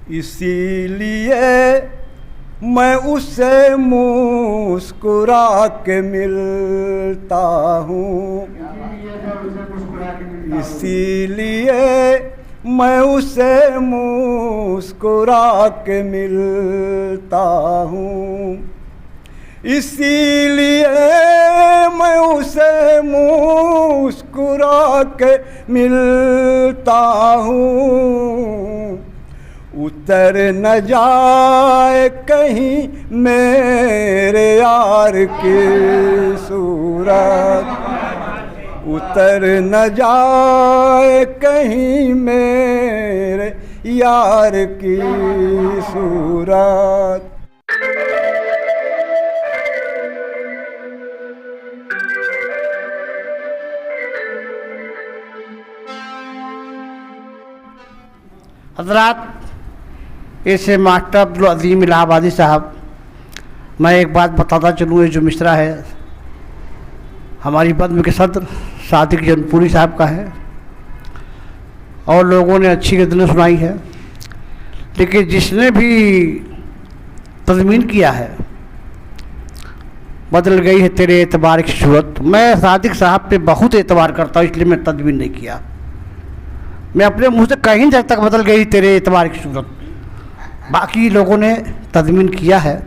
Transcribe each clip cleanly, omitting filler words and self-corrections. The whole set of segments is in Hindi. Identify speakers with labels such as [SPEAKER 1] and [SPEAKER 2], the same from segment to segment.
[SPEAKER 1] इसीलिए मैं उससे मुस्कुरा के मिलता हूँ, इसीलिए मैं उसे मुस्कुरा के मिलता हूँ, इसीलिए मैं उसे मुस्कुरा के मिलता हूँ। उतर न जाए कहीं मेरे यार की सूरत, उतर न जाए कहीं मेरे यार की सूरत।
[SPEAKER 2] हज़रात, ऐसे मास्टर अब्दुल अज़ीम इलाहाबादी साहब, मैं एक बात बताता चलूँ, ये जो मिसरा है हमारी बद्म के सदर सादिक जौनपुरी साहब का है और लोगों ने अच्छी गज़लें सुनाई है, लेकिन जिसने भी तज़मीन किया है बदल गई है तेरे एतबार की सूरत। मैं सादिक साहब पे बहुत एतबार करता हूँ, इसलिए मैं तज़मीन नहीं किया। मैं अपने मुँह से कहीं नहीं सकता बदल गई तेरे एतबार की सूरत, बाकी लोगों ने तज़मीन किया है।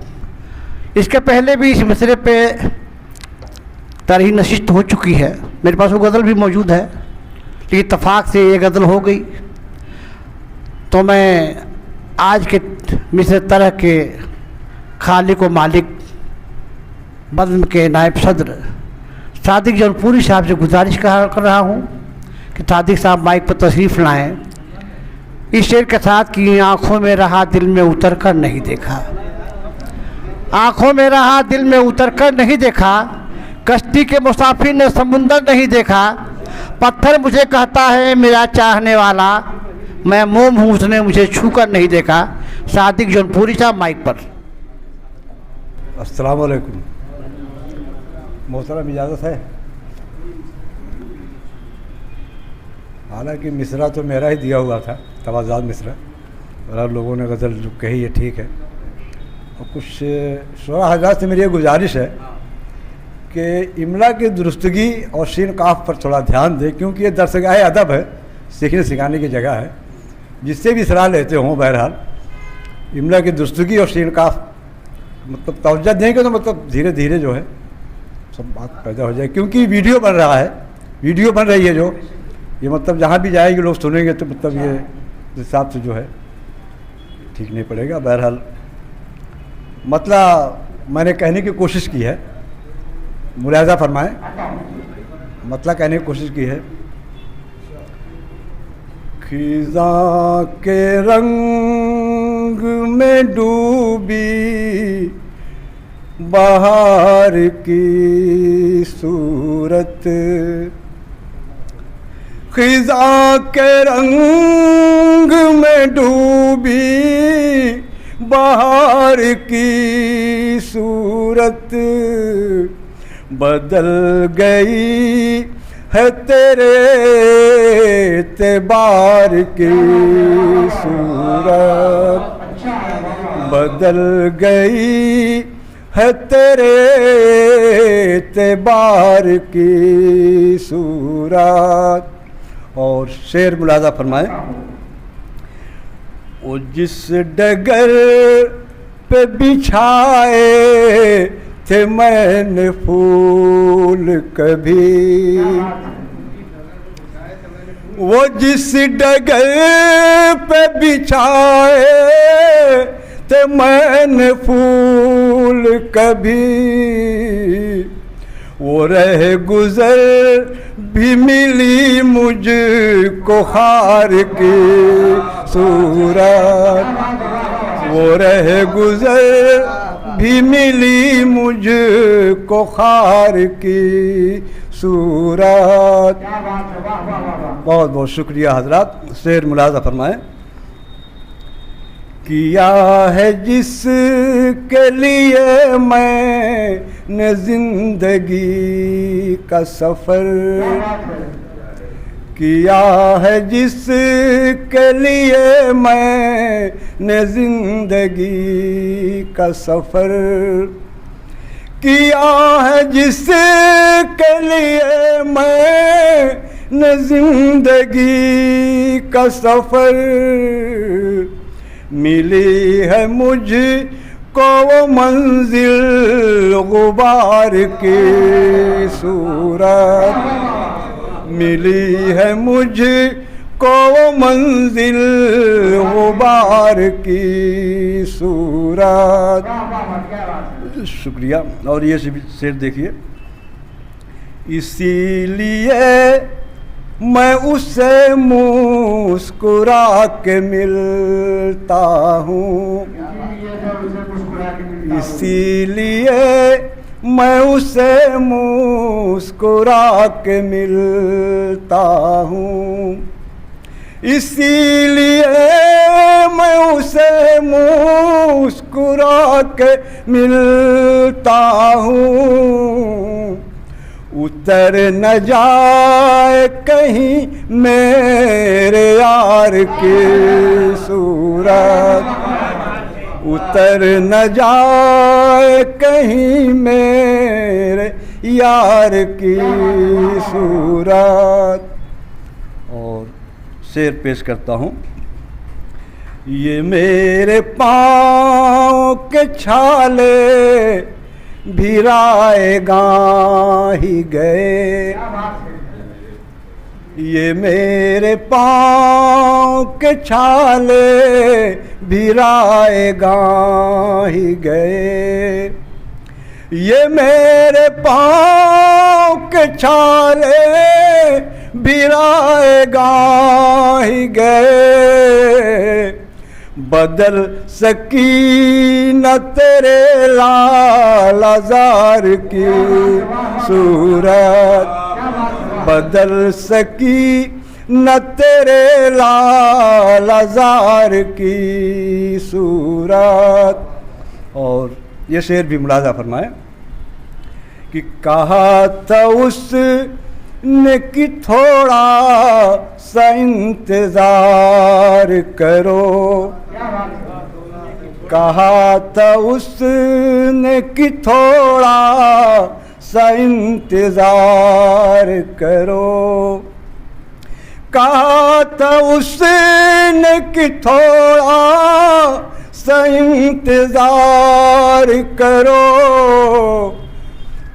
[SPEAKER 2] इसके पहले भी इस मसले पे तरह नशिस्त हो चुकी है, मेरे पास वो गज़ल भी मौजूद है, लेकिन इत्तफाक से ये गज़ल हो गई। तो मैं आज के मिसरे तरह के खालिक व मालिक बज़्म के नायब सदर सादिक जौनपुरी साहब से गुजारिश कर रहा हूँ कि सादिक साहब माइक पर तशरीफ़ लाएँ। इस शेर के साथ कि आँखों में रहा दिल में उतर कर नहीं देखा, आँखों में रहा दिल में उतर कर नहीं देखा, कश्ती के मुसाफिर ने समुंदर नहीं देखा, पत्थर मुझे कहता है मेरा चाहने वाला, मैं मोम हूँ उसने मुझे छू कर नहीं देखा। सादिक जौनपुरी साहब माइक पर।
[SPEAKER 1] अस्सलाम वालेकुम। मोहतरम इजाज़त है? हालांकि मिसरा तो मेरा ही दिया हुआ था, तवाज़ात मिसरा, और लोगों ने गज़ल जो कही है ठीक है। और कुछ शुरा हज़रात से मेरी ये गुजारिश है कि इमला की दुरुस्तगी और शीन काफ पर थोड़ा ध्यान दें, क्योंकि ये दरसगाह अदब है, सीखने सिखाने की जगह है, जिससे भी सलाह लेते हों। बहरहाल इमला की दुरुस्तगी और शीन काफ मतलब तवज्जो देंगे तो मतलब धीरे धीरे जो है सब बात पैदा हो जाए, क्योंकि वीडियो बन रहा है, वीडियो बन रही है जो ये मतलब जहाँ भी जाएगी लोग सुनेंगे तो मतलब ये हिसाब से जो है ठीक नहीं पड़ेगा। बहरहाल मतलब मैंने कहने की कोशिश की है, मुलाज़ा फरमाएं, मतलब कहने की कोशिश की है। खिज़ां के रंग में डूबी बहार की सूरत, खिज़ां के रंग में डूबी बहार की सूरत, बदल गई है तेरे एतबार की सूरत, बदल गई है तेरे एतबार की सूरत। और शेर मुलाज़ा फरमाए। वो जिस डगर पे बिछाए थे मैंने फूल कभी, वो जिस डगर पे बिछाए थे मैंने फूल कभी, वो रह गुज़र भी मिली मुझको खार की सूरत, वो रह गुज़र भी मिली मुझको खार की सूरत। बहुत बहुत शुक्रिया हजरात। शेर मुलाज़ा फरमाएं। किया है जिसके लिए मैंने ज़िंदगी का सफ़र, किया है जिसके लिए मैं मैंने जिंदगी का सफ़र किया है, जिसके लिए मैंने जिंदगी का सफ़र, मिली है मुझको वो मंजिल गुबार की सूरत, मिली है मुझको वो मंजिल गुबार की सूरत। शुक्रिया। और ये शेर देखिए, इसीलिए मैं उससे मुस्कुरा के मिलता हूँ, इसीलिए मैं उससे मुस्कुरा के मिलता हूँ, इसीलिए मैं उसे मुस्कुरा के मिलता हूँ, उतर न जाए कहीं मेरे यार की सूरत, उतर न जाए कहीं मेरे यार की सूरत। और शेर पेश करता हूँ, ये मेरे पाँव के छाले भिराएगा ही गए, ये मेरे पाँव के छाले भिराएगा ही गए, ये मेरे पाँव के छाले भिराएगा ही गए, बदल सकी न तेरे लालाज़ार की सूरत, बदल सकी न तेरे लालाज़ार की सूरत। और ये शेर भी मुलाज़ा फरमाए कि कहा था उसने कि थोड़ा सा इंतज़ार करो, कहा था उसने कि थोड़ा सा इंतज़ार करो, कहा था उसने कि थोड़ा सा इंतज़ार करो,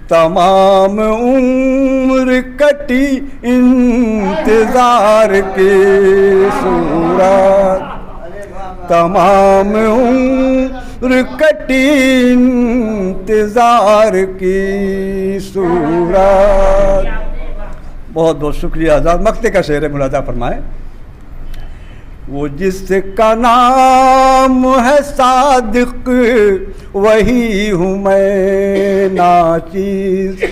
[SPEAKER 1] तमाम उम्र कटी इंतज़ार की सूरत, तमाम उम्र कटी इंतज़ार की सूरत। बहुत बहुत शुक्रिया आज़ाद। मक्ते का शेर है, मुलाज़ा फरमाए। वो जिसका नाम है सादिक वही हूँ मैं नाचीज़,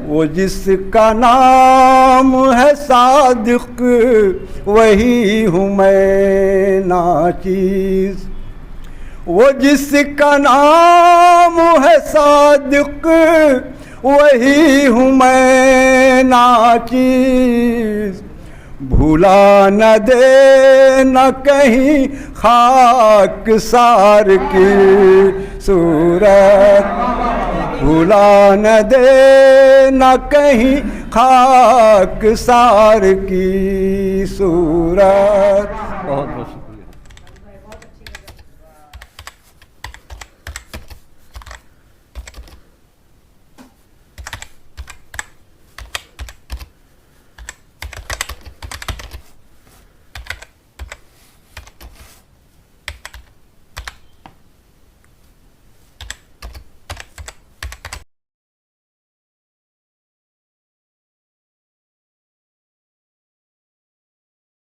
[SPEAKER 1] वो जिसका नाम है सादिक वही हूँ मैं नाचीज़, वो जिसका नाम है सादिक वही हूँ मैं नाचीज़, भुला न दे न कहीं खाक सार की सूरत, भुला न दे न कहीं खाक सार की सूरत। बहुत